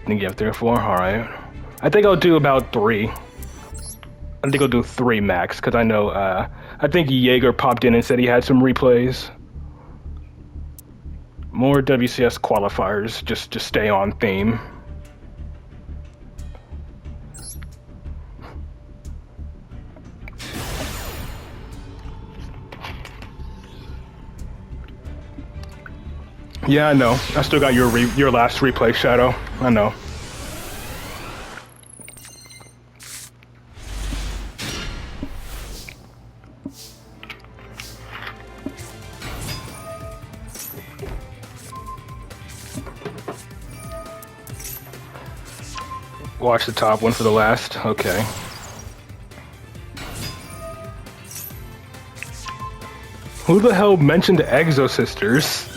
think you have 3 or 4. All right. I think I'll do about 3. I think I'll do 3 max because I know. I think Jaeger popped in and said he had some replays. More WCS qualifiers. Just stay on theme. Yeah, I know. I still got your last replay, Shadow. I know. Watch the top one for the last. Okay. Who the hell mentioned the Exo Sisters?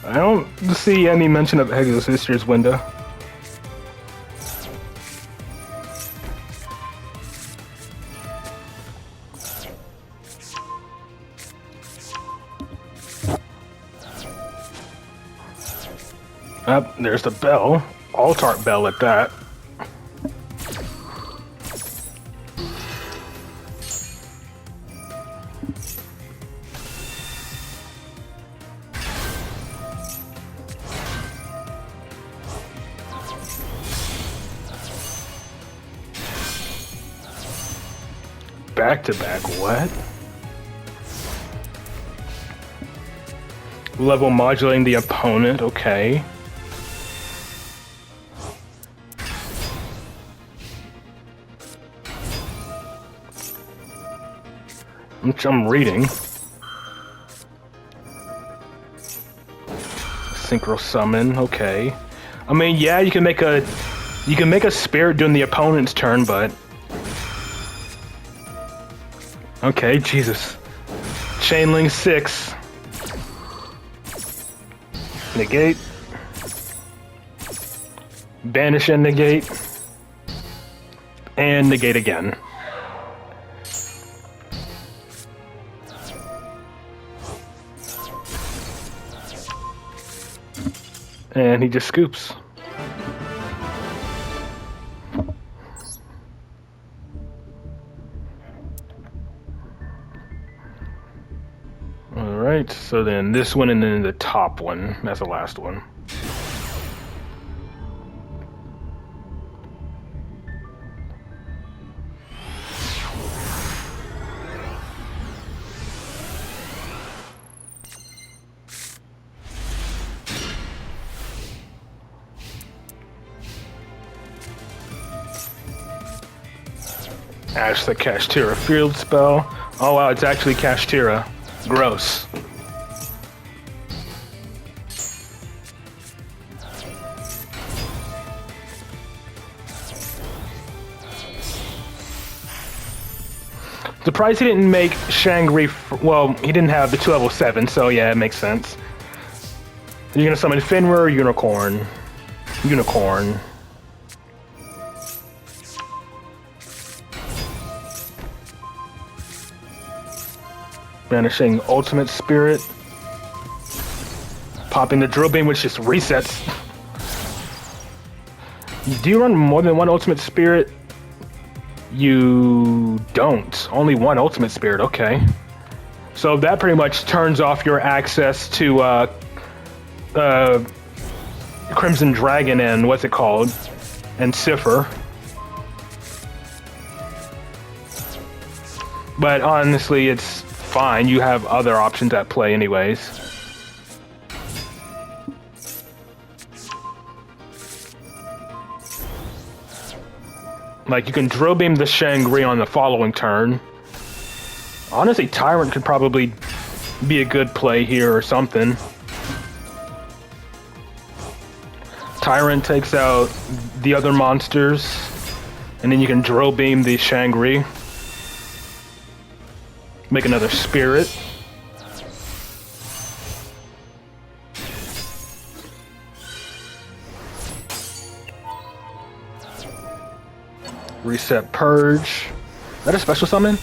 I don't see any mention of Exo Sisters, Winda. Up, there's the bell. Altart bell at that. Back to back, what? Level modulating the opponent, okay. I'm reading. Synchro summon, okay. I mean, yeah, you can make a spirit during the opponent's turn, but okay, Jesus. Chainlink 6. Negate. Banish and negate. And negate again. And he just scoops. Alright, so then this one and then the top one. That's the last one. Ash the Kashtira field spell. Oh wow, it's actually Kashtira. Gross. Surprised he didn't make Shangri. Well, he didn't have the 2 level 7, so yeah, it makes sense. You're gonna summon Finra or Unicorn? Unicorn. Banishing Ultimate Spirit. Popping the Drill Beam, which just resets. Do you run more than 1 Ultimate Spirit? You don't. Only 1 Ultimate Spirit, okay. So that pretty much turns off your access to Crimson Dragon and what's it called? And Cipher. But honestly, it's fine. You have other options at play anyways. Like, you can Drill Beam the Shangri on the following turn. Honestly, Tyrant could probably be a good play here or something. Tyrant takes out the other monsters, and then you can Drill Beam the Shangri. Make another Spirit. Reset Purge. Is that a special summon?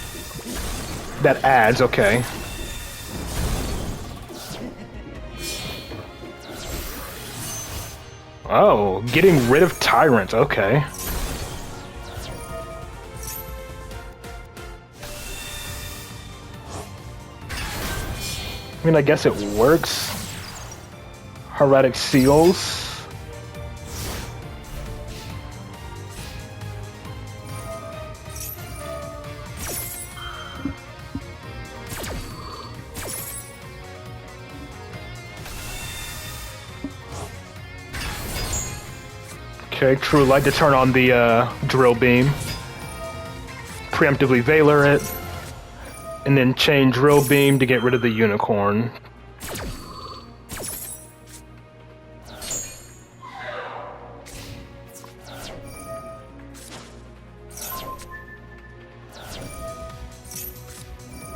That adds, okay. Oh, getting rid of Tyrant, okay. I mean, I guess it works. Heretic Seals. Okay, True Light to turn on the Drill Beam. Preemptively Valor it. And then chain Drill Beam to get rid of the Unicorn.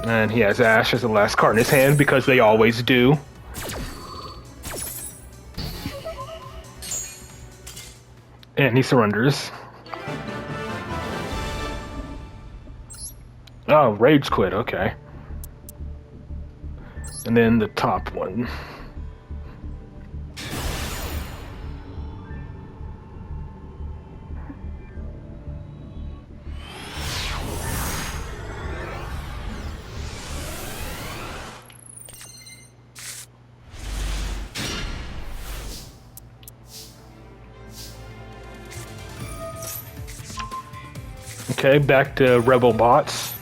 And he has Ash as the last card in his hand because they always do. And he surrenders. Oh, Rage Quit, okay. And then the top one. Okay, back to Rebel Bots.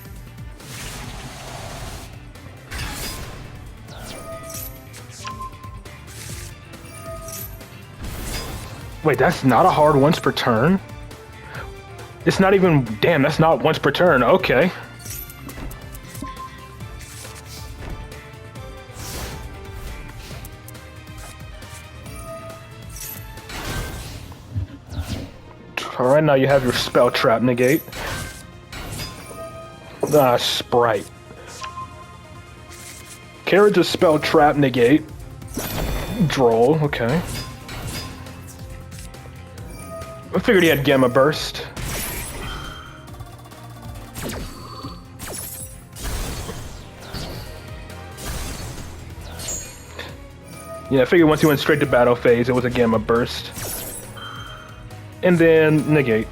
Wait, that's not a hard once per turn? It's not even... Damn, that's not once per turn. Okay. Alright, now you have your Spell Trap negate. Ah, Sprite. Carriage of Spell Trap negate. Droll, okay. I figured he had Gamma Burst. Yeah, I figured once he went straight to battle phase, it was a Gamma Burst. And then negate.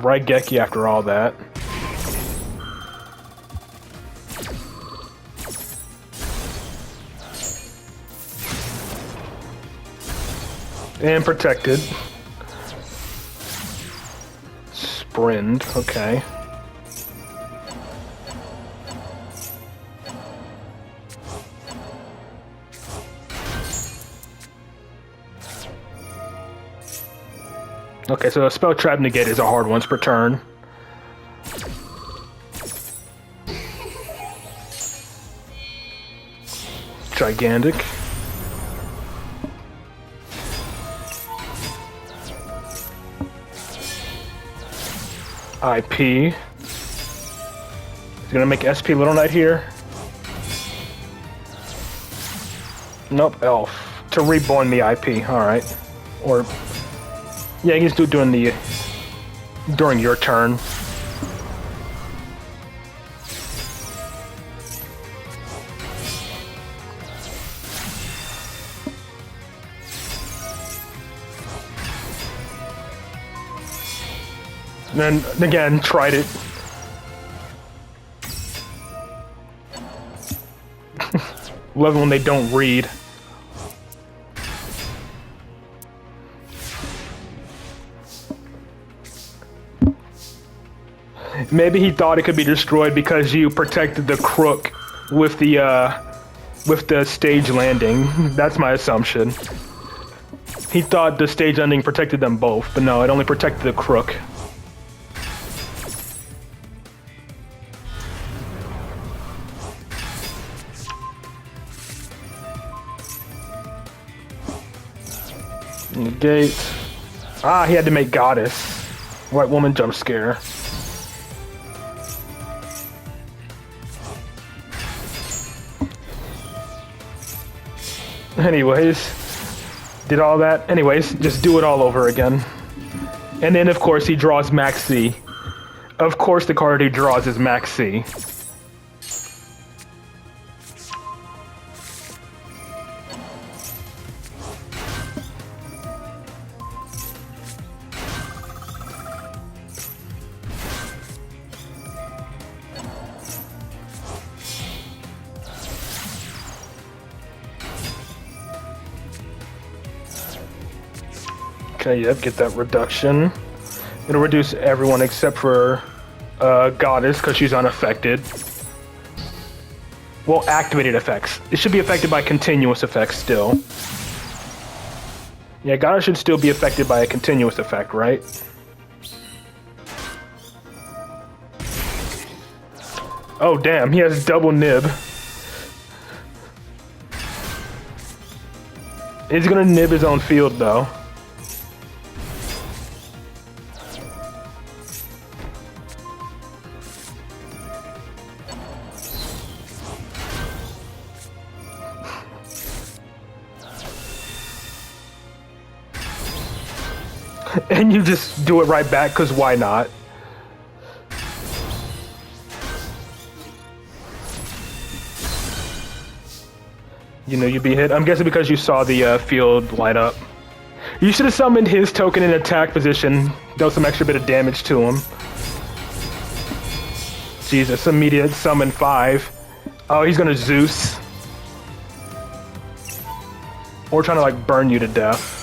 Right Geki after all that. And protected. Sprint, okay. Okay, so a Spell Trap negate is a hard once per turn. Gigantic. IP. He's gonna make SP Little Knight here. Nope, Elf. To reborn the IP, alright. Or... yeah, he's doing the... during your turn. And then, again, tried it. Love it when they don't read. Maybe he thought it could be destroyed because you protected the crook with the stage landing. That's my assumption. He thought the stage landing protected them both, but no, it only protected the crook. Negate. Ah, he had to make Goddess. White woman jump scare. Anyways, Did all that? Anyways, just do it all over again. And then, of course, he draws Max C. Of course, the card he draws is Max C. Okay, yep, get that reduction. It'll reduce everyone except for Goddess, because she's unaffected. Well, activated effects. It should be affected by continuous effects still. Yeah, Goddess should still be affected by a continuous effect, right? Oh, damn, he has double nib. He's gonna nib his own field, though. And you just do it right back, because why not? You know you'd be hit. I'm guessing because you saw the field light up. You should have summoned his token in attack position. Dealt some extra bit of damage to him. Jesus, immediate summon 5. Oh, he's gonna Zeus. Or trying to like burn you to death.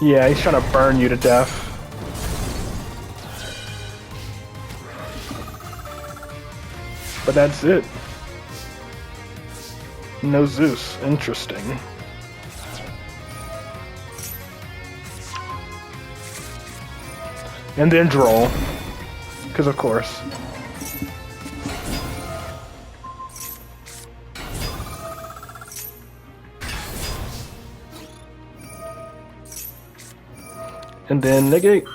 Yeah, he's trying to burn you to death. But that's it. No Zeus. Interesting. And then draw. Because of course. And then negate.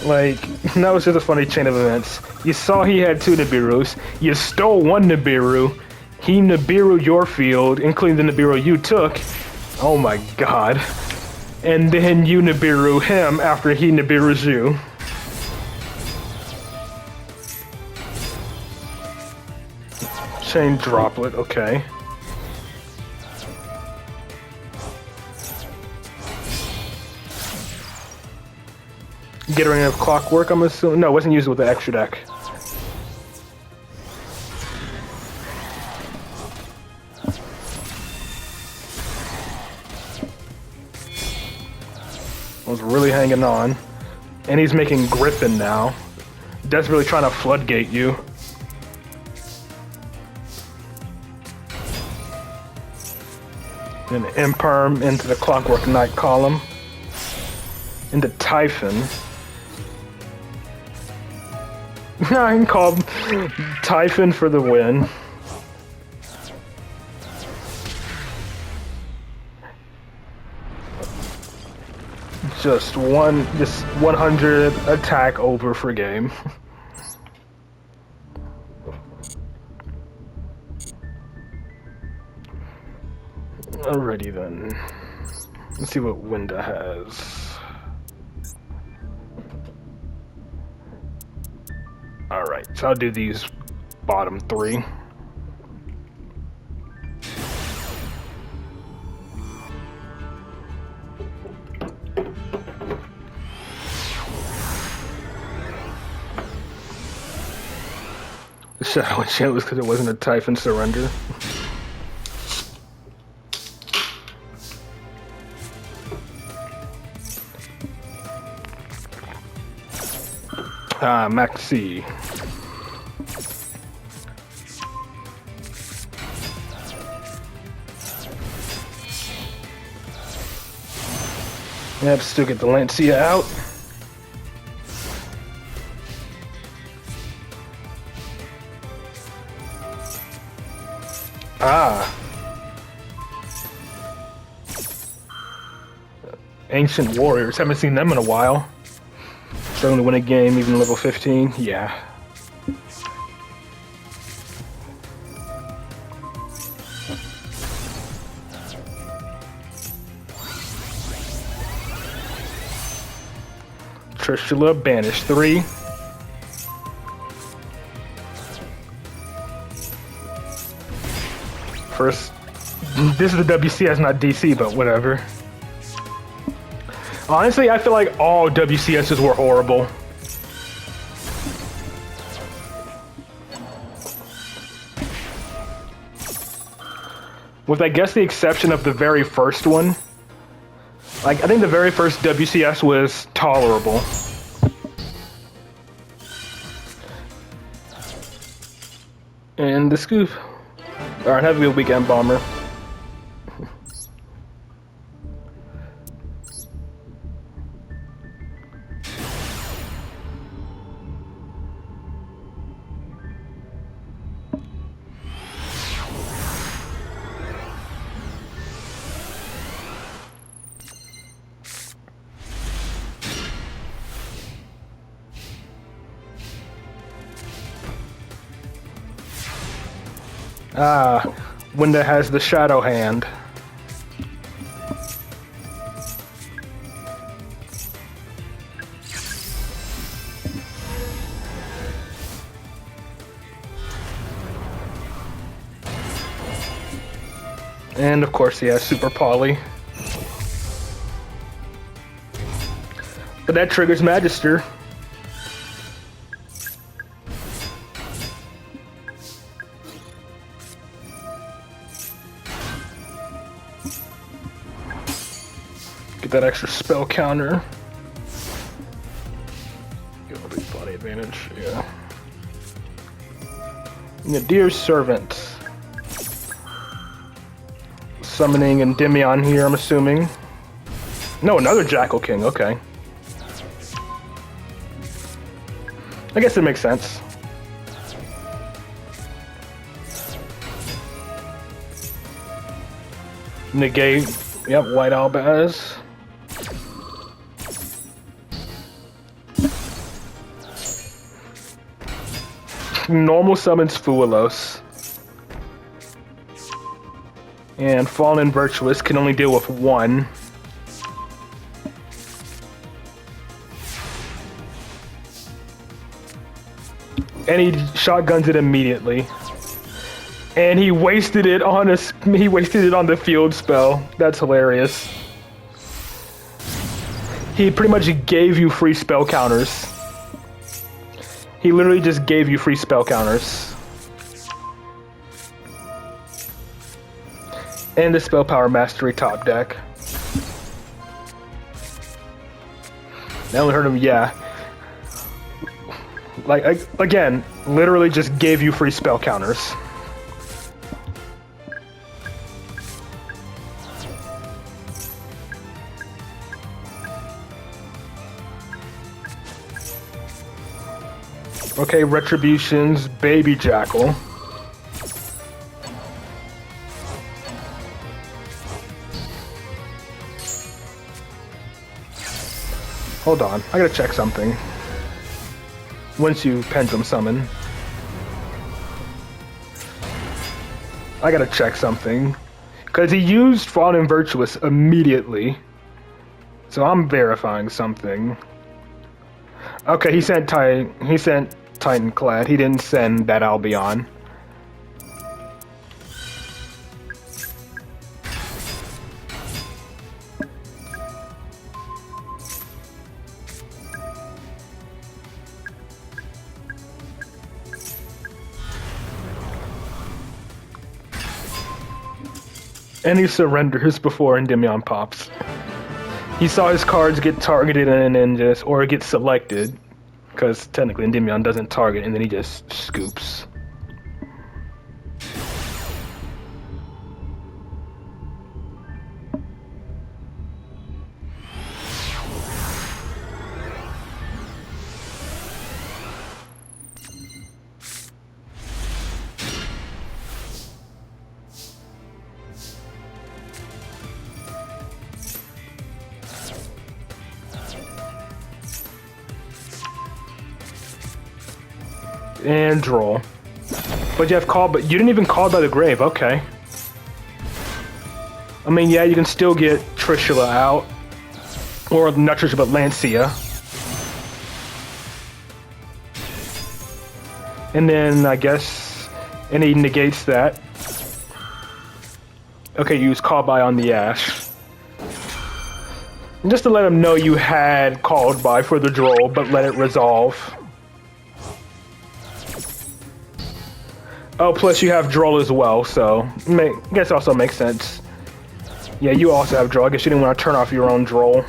Like, that was just a funny chain of events. You saw he had 2 Nibirus. You stole 1 Nibiru. He Nibiru your field, including the Nibiru you took. Oh my god. And then you Nibiru him after he Nibirus you. Chain droplet, okay. Get rid of clockwork, I'm assuming. No, it wasn't used with the extra deck. I was really hanging on. And he's making Griffin now. Desperately trying to floodgate you. Then Imperm into the Clockwork Knight column. Into Typhon. I can call Typhon for the win. Just 100 attack over for game. Alrighty then. Let's see what Winda has. Alright, so I'll do these bottom 3. The Shadow Enchant was because it wasn't a Typhon surrender. Ah, Maxi. Yep, still get the Lancia out. Ah. Ancient Warriors. Haven't seen them in a while. Struggling to win a game, even level 15. Yeah. Trishula banished 3. First, this is the WCS, not DC, but whatever. Honestly, I feel like all WCSs were horrible. With, I guess, the exception of the very first one. Like, I think the very first WCS was tolerable. And the scoop. Alright, have a good weekend, Bomber. Winda has the shadow hand. And of course he has Super Poly. But that triggers Magister. Get that extra spell counter. Get a big body advantage, yeah. Nadir's Servant. Summoning Endymion here, I'm assuming. No, another Jackal King, okay. I guess it makes sense. Negate, yep, White Albaz. Normal summons Fuelos. And Fallen Virtuous can only deal with 1. And he shotguns it immediately. And he wasted it on the field spell. That's hilarious. He pretty much gave you free spell counters. He literally just gave you free spell counters. And the Spell Power Mastery top deck. That only hurt him, yeah. Like, again, literally just gave you free spell counters. Okay, Retribution's Baby Jackal. Hold on, I gotta check something. Once you Pendulum Summon. I gotta check something. Because he used Fallen Virtuous immediately. So I'm verifying something. Okay, he sent Titanclad. He didn't send that Albion. And he surrenders before Endymion pops. He saw his cards get targeted and then or get selected. Because technically Endymion doesn't target and then he just scoops. and Droll. But you have called, but you didn't even call by the grave. Okay. I mean, yeah, you can still get Trishula out, or not Trishula, but Lancia. And then I guess, and he negates that. Okay, use call by on the Ash. Just to let him know you had called by for the Droll, but let it resolve. Oh, plus you have Droll as well, so I guess also makes sense. Yeah, you also have Droll. I guess you didn't want to turn off your own Droll.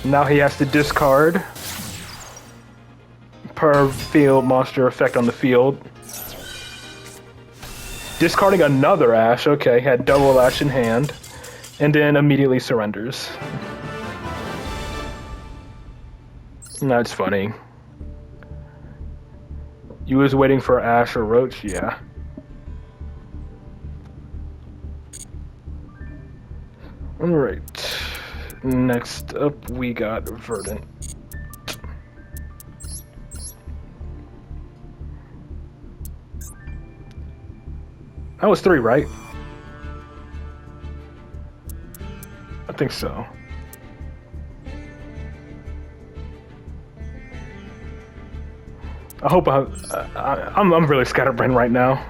Now he has to discard per field monster effect on the field. Discarding another Ash, okay, had double Ash in hand, and then immediately surrenders. That's funny. You was waiting for Ash or Roach, yeah. Alright. Next up, we got Verdant. That was 3, right? I think so. I hope I'm really scatterbrained right now.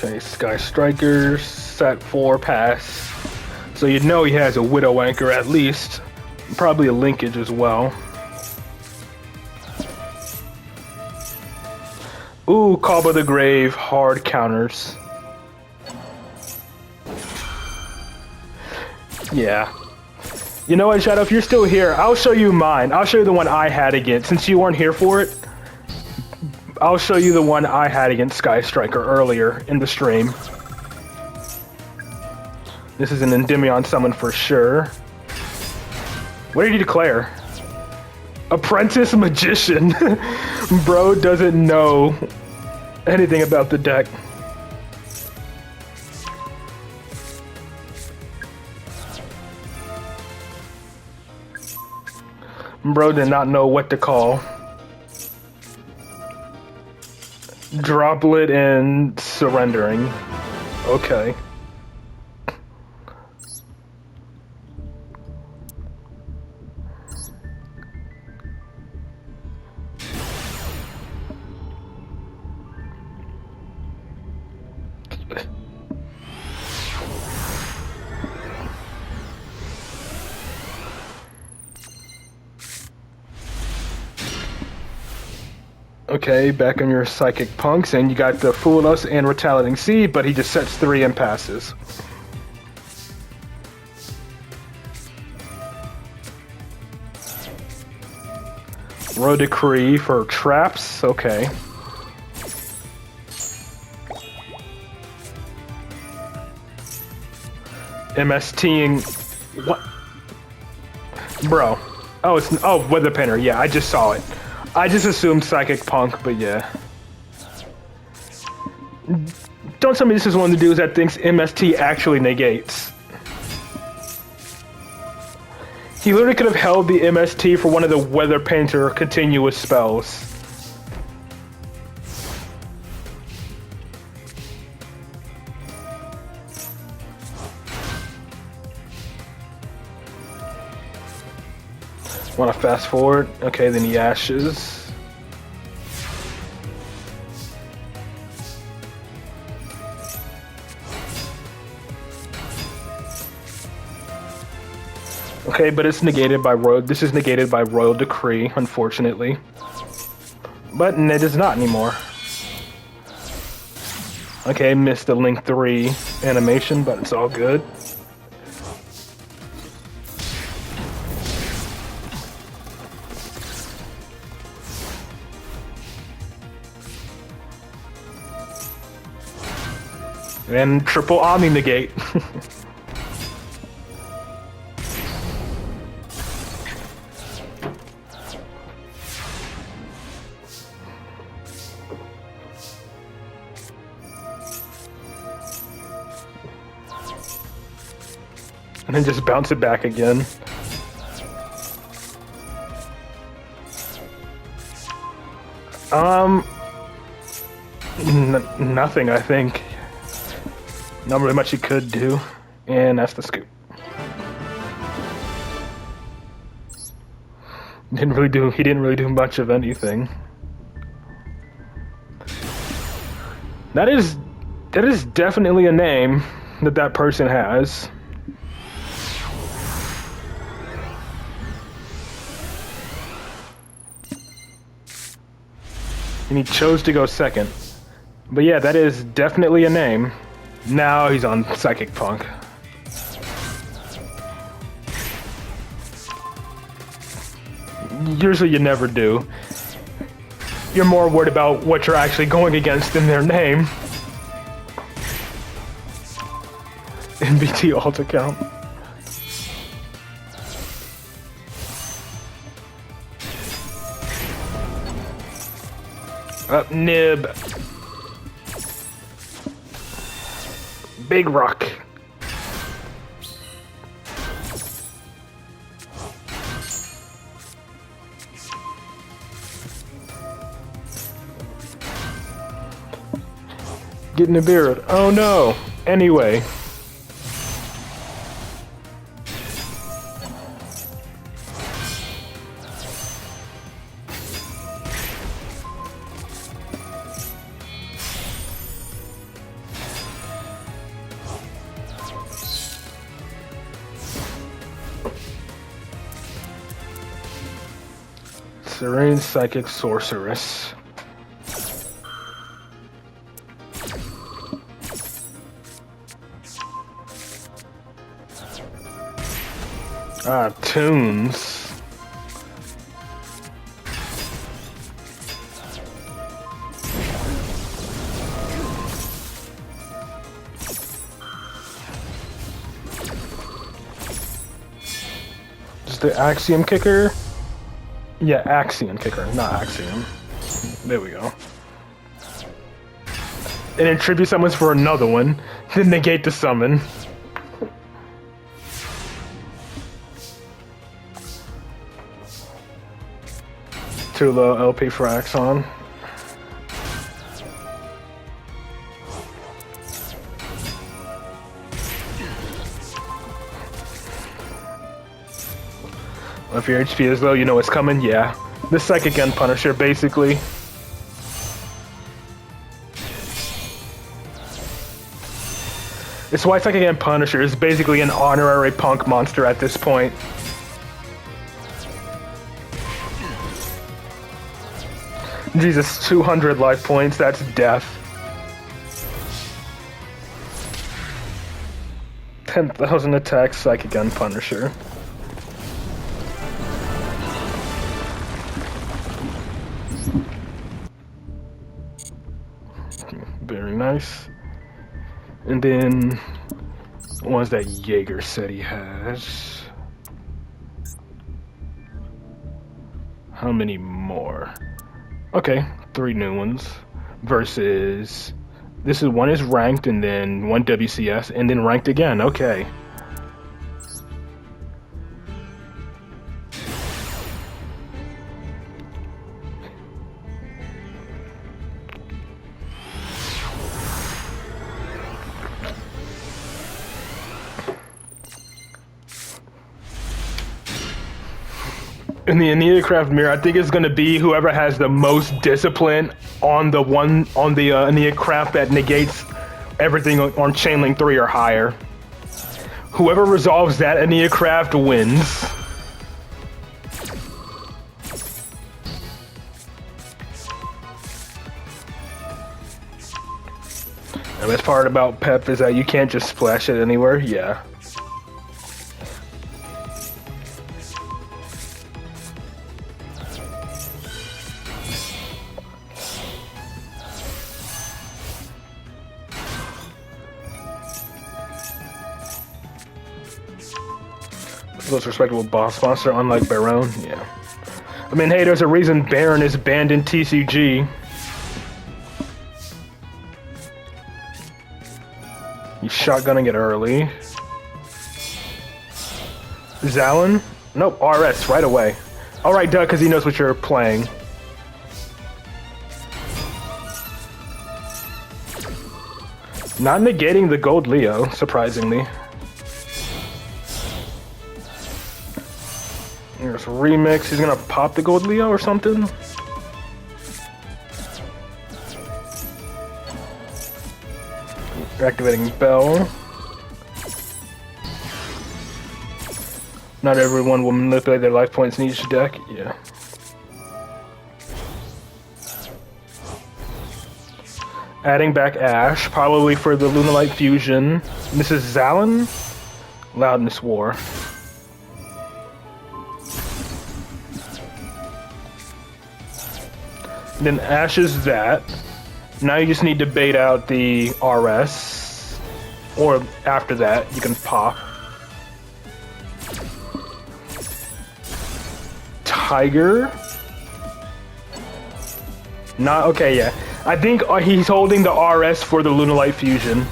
Okay, Sky Strikers, set 4, pass. So you know he has a Widow Anchor at least. Probably a linkage as well. Ooh, Call by the Grave, hard counters. Yeah. You know what, Shadow, if you're still here, I'll show you mine. I'll show you the one I had against. Since you weren't here for it, I'll show you the one I had against Sky Striker earlier in the stream. This is an Endymion summon for sure. What did he declare? Apprentice Magician. Bro doesn't know anything about the deck. Bro did not know what to call. Droplet and surrendering. Okay. Okay, back on your Psychic Punks, and you got the Fool Us and Retaliating Seed, but he just sets 3 and passes. Row Decree for traps, okay. MSTing, what? Bro. Oh, it's, oh, Weather Painter, yeah, I just saw it. I just assumed Psychic Punk, but yeah. Don't tell me this is one of the dudes that thinks MST actually negates. He literally could have held the MST for one of the Weather Painter continuous spells. Want to fast forward? Okay, then he ashes. Okay, Okay, but it's negated by royal. This is negated by royal decree, unfortunately. But it is not anymore. Okay, missed the Link 3 animation, but it's all good. And triple Omni negate. And then just bounce it back again. Nothing, I think. Not really much he could do. And that's the scoop. He didn't really do much of anything. That is definitely a name that person has. And he chose to go second. But yeah, that is definitely a name. Now he's on Psychic Punk. Usually you never do. You're more worried about what you're actually going against than their name. NBT alt account. Up nib. Big rock. Getting a beard. Oh no. Anyway. Serene Psychic Sorceress. Tunes. Just the Axiom Kicker? Yeah, Axiom Kicker, not Axiom. There we go. And then tribute summons for another one, then negate the summon. Too low LP for Axon. If your HP is low, you know what's coming? Yeah. The Psychic Gun Punisher, basically. It's why Psychic Gun Punisher is basically an honorary punk monster at this point. Jesus, 200 life points, that's death. 10,000 attacks, Psychic Gun Punisher. Very nice. And then, ones that Jaeger said he has. How many more? Okay, 3 new ones. Versus, this is one is ranked, and then one WCS, and then ranked again. Okay. In the Aneacraft mirror, I think it's gonna be whoever has the most discipline on the Aneacraft that negates everything on Chainlink 3 or higher. Whoever resolves that Enneacraft wins. The best part about Pep is that you can't just splash it anywhere. Yeah. Most respectable boss monster, unlike Baron. Yeah. I mean, hey, there's a reason Baron is banned in TCG. He's shotgunning it early. Zalin? Nope, RS right away. Alright, duh, because he knows what you're playing. Not negating the gold Leo, surprisingly. Here's Remix. He's gonna pop the gold Leo or something. Activating Bell. Not everyone will manipulate their life points in each deck. Yeah. Adding back Ash, probably for the Lunalight Fusion. This is Zalin. Loudness War. Then Ash is that. Now you just need to bait out the RS. Or after that, you can pop. Tiger. Not okay, yeah. I think he's holding the RS for the Lunalight Fusion.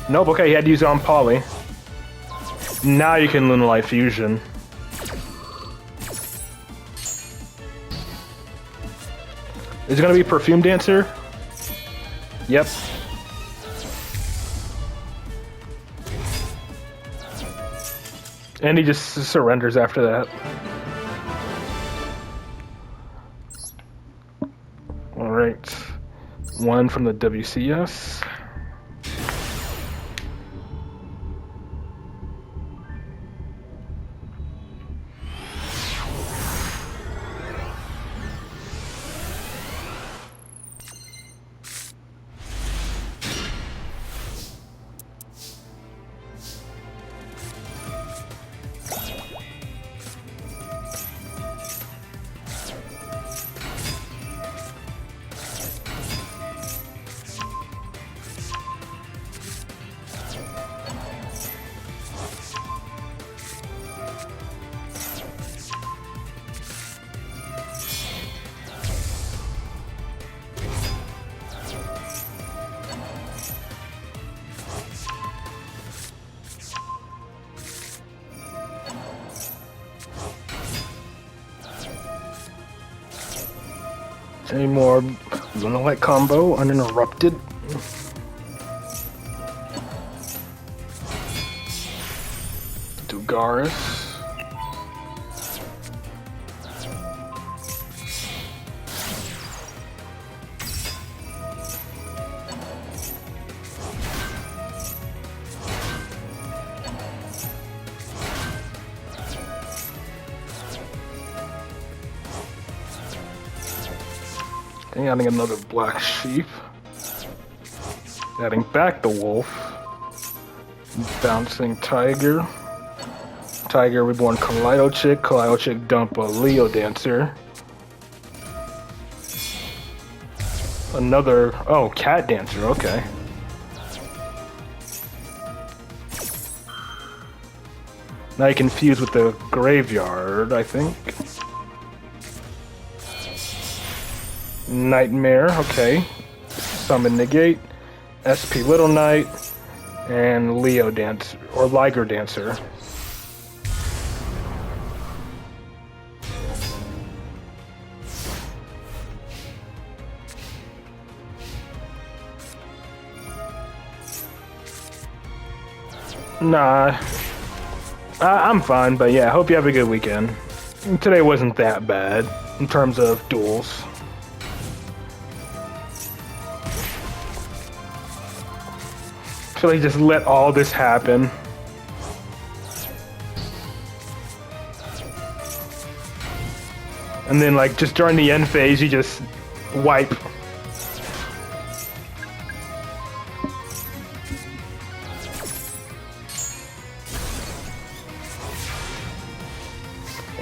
Nope, okay, he had to use it on Poly. Now you can Lunalight Fusion. Is it gonna be Perfume Dancer? Yep. And he just surrenders after that. Alright. One from the WCS. Any more Lunalight combo uninterrupted? Dugaris. Adding another Black Sheep. Adding back the Wolf. Bouncing Tiger. Tiger Reborn Kaleido Chick. Kaleido Chick dump a Leo Dancer. Another... Oh, Cat Dancer, okay. Now you can fuse with the Graveyard, I think. Nightmare, okay. Summon Negate, SP Little Knight, and Leo Dancer, or Liger Dancer. Nah, I'm fine, but yeah, hope you have a good weekend. Today wasn't that bad in terms of duels. feel like just let all this happen. And then, like, just during the end phase, you just wipe.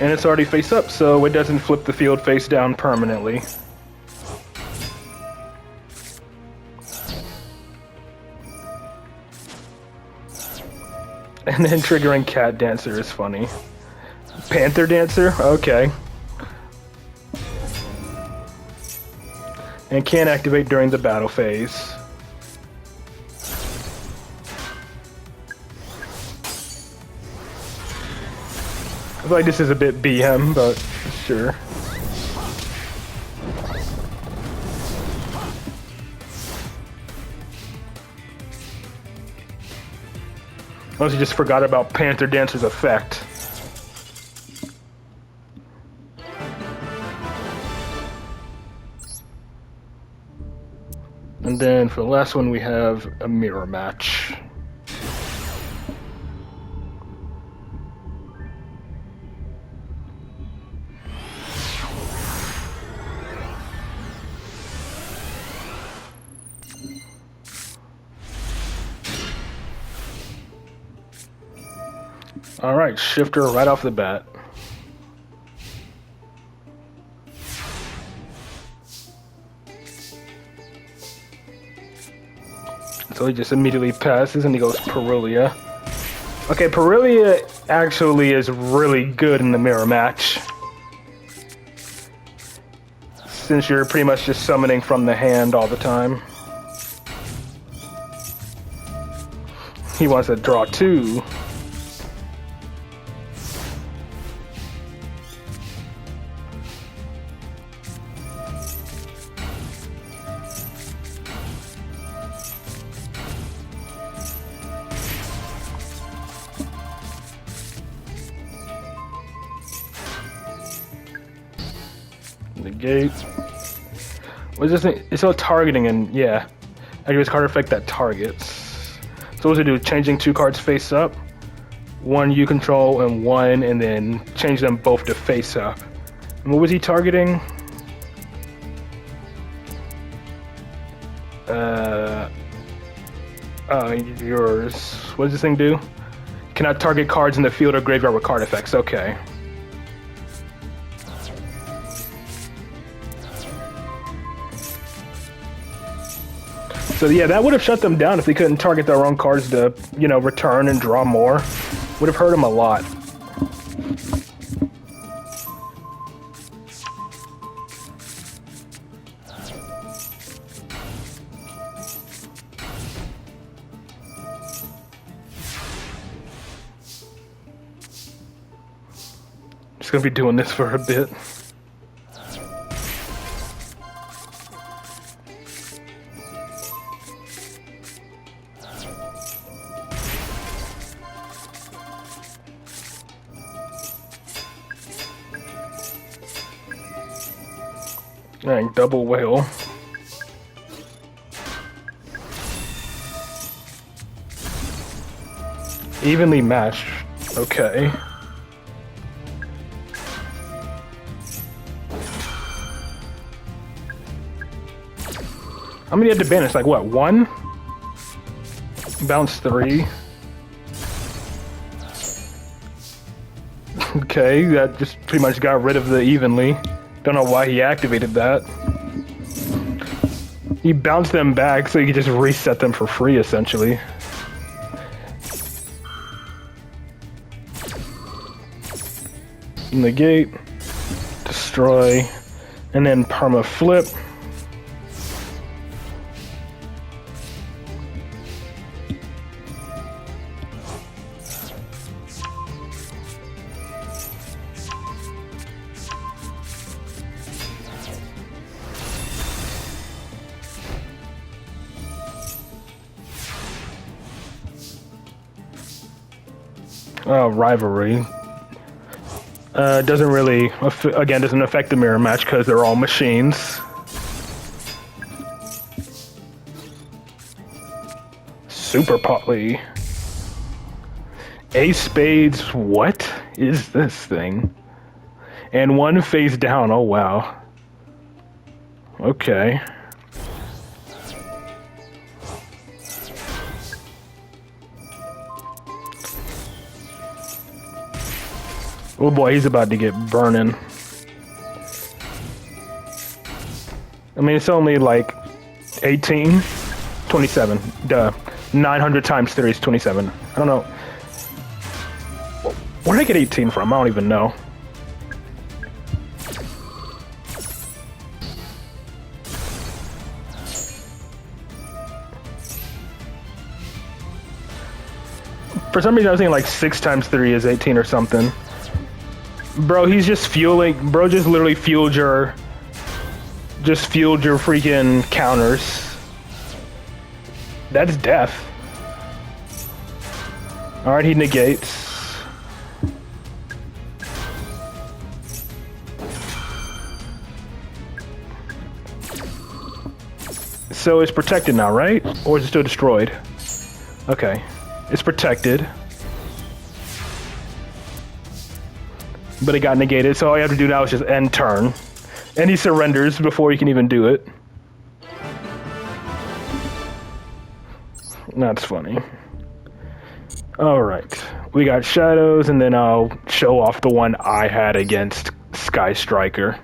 And it's already face up, so it doesn't flip the field face down permanently. And then triggering Cat Dancer is funny. Panther Dancer? Okay. And can't activate during the battle phase. I feel like this is a bit BM, but sure. Unless you just forgot about Panther Dancer's effect. And then for the last one we have a mirror match. All right, shifter right off the bat. So he just immediately passes and he goes Perulia. Okay, Perulia actually is really good in the mirror match. Since you're pretty much just summoning from the hand all the time. He wants to draw two. Negate. What is this thing? It's all targeting and yeah. Activates card effect that targets. So what does it do? Changing two cards face up. One you control and one, and then change them both to face up. And what was he targeting? Yours. What does this thing do? Cannot target cards in the field or graveyard with card effects. Okay. So yeah, that would have shut them down if they couldn't target their own cards to, you know, return and draw more. Would have hurt them a lot. Just gonna be doing this for a bit. Dang, double whale. Evenly matched. Okay. How many had to banish? Like what, one? Bounce three. Okay, that just pretty much got rid of the evenly. Don't know why he activated that. He bounced them back so he could just reset them for free, essentially. Negate, destroy, and then perma flip. Rivalry. Doesn't really, again, doesn't affect the mirror match because they're all machines. super poly. Ace spades, what is this thing? And one face down, oh wow. Okay. Oh boy, he's about to get burning. I mean, it's only like 18, 27. Duh. 900 times 3 is 27. I don't know. Where did I get 18 from? I don't even know. For some reason, I was thinking like 6 times 3 is 18 or something. Bro, he's just fueling. Bro, just literally fueled your. Just fueled your freaking counters. That's death. Alright, he negates. So it's protected now, right? Or is it still destroyed? Okay. It's protected. But it got negated, so all you have to do now is just end turn. And he surrenders before you can even do it. That's funny. Alright. We got shadows, and then I'll show off the one I had against Sky Striker.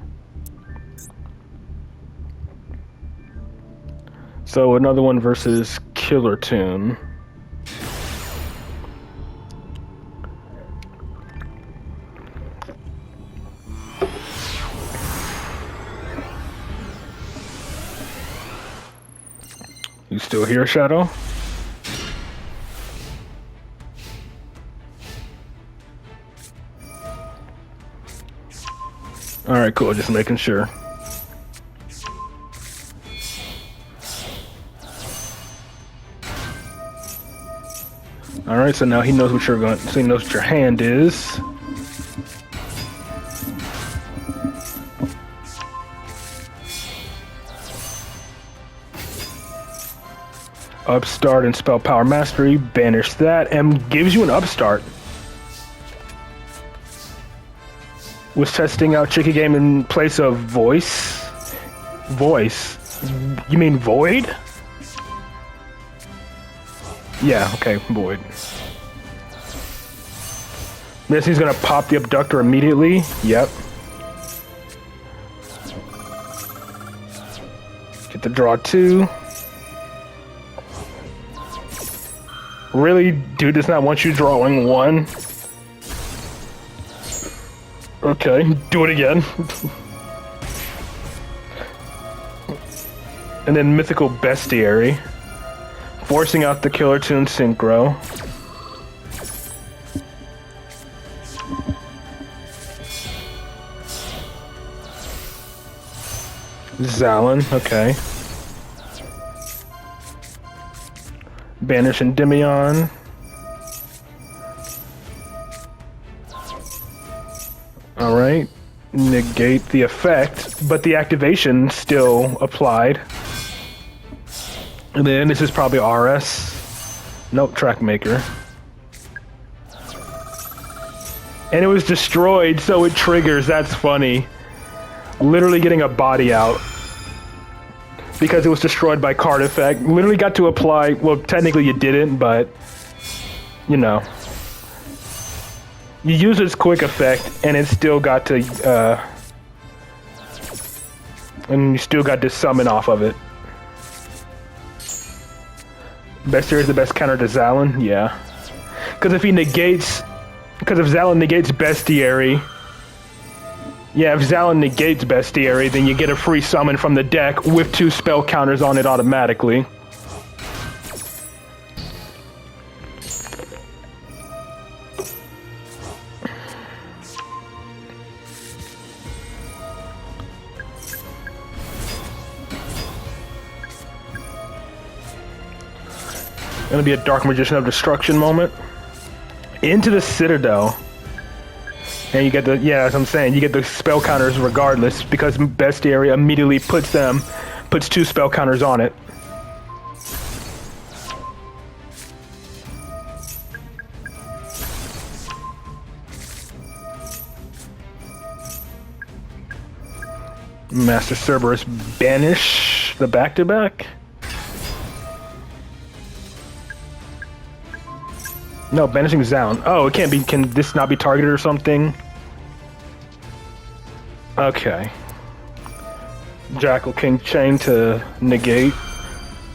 So another one versus Killer Tune. You still here, Shadow? Alright, cool, just making sure. Alright, so now he knows what you're going, so he knows what your hand is. Upstart and Spell Power Mastery, banish that, and gives you an upstart. Was testing out Chicky Game in place of Voice? Voice? You mean Void? Yeah, okay, Void. Yes, he's gonna pop the Abductor immediately. Yep. Get the draw 2. Really? Dude does not want you drawing 1? Okay, do it again. And then Mythical Bestiary. Forcing out the Killer Tune Synchro. Zalin, okay. Banish Endymion. Alright. Negate the effect, but the activation still applied. And then this is probably RS. Nope, Track Maker. And it was destroyed, so it triggers. That's funny. Literally getting a body out. Because it was destroyed by card effect. Literally got to apply, well, technically you didn't, but, you know. You use its quick effect, and it still got to, and you still got to summon off of it. Bestiary is the best counter to Zalin? Yeah. Because if he negates, because if Zalin negates Bestiary, yeah, if Zalin negates Bestiary, then you get a free summon from the deck with 2 spell counters on it automatically. Gonna be a Dark Magician of Destruction moment. Into the Citadel. And you get the, yeah, as I'm saying, you get the spell counters regardless, because Bestiary immediately puts 2 spell counters on it. Master Cerberus banish the back-to-back? No, banishing Zound. Oh, it can't be. Can this not be targeted or something? Okay. Jackal King Chain to negate.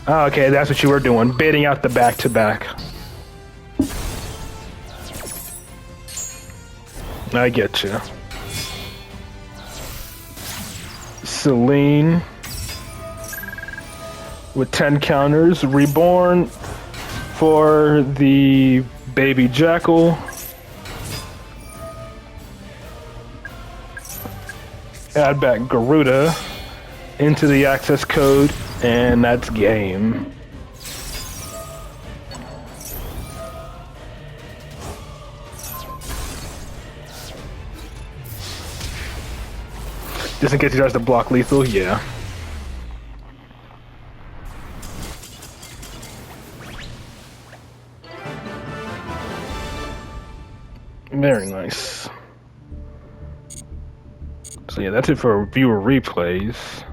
Oh, okay, that's what you were doing. Baiting out the back-to-back. I get you. Celine with 10 counters. Reborn for the baby Jackal. Add back Garuda into the access code, and that's game. Just in case he tries to block lethal, yeah. Very nice. So yeah, that's it for viewer replays.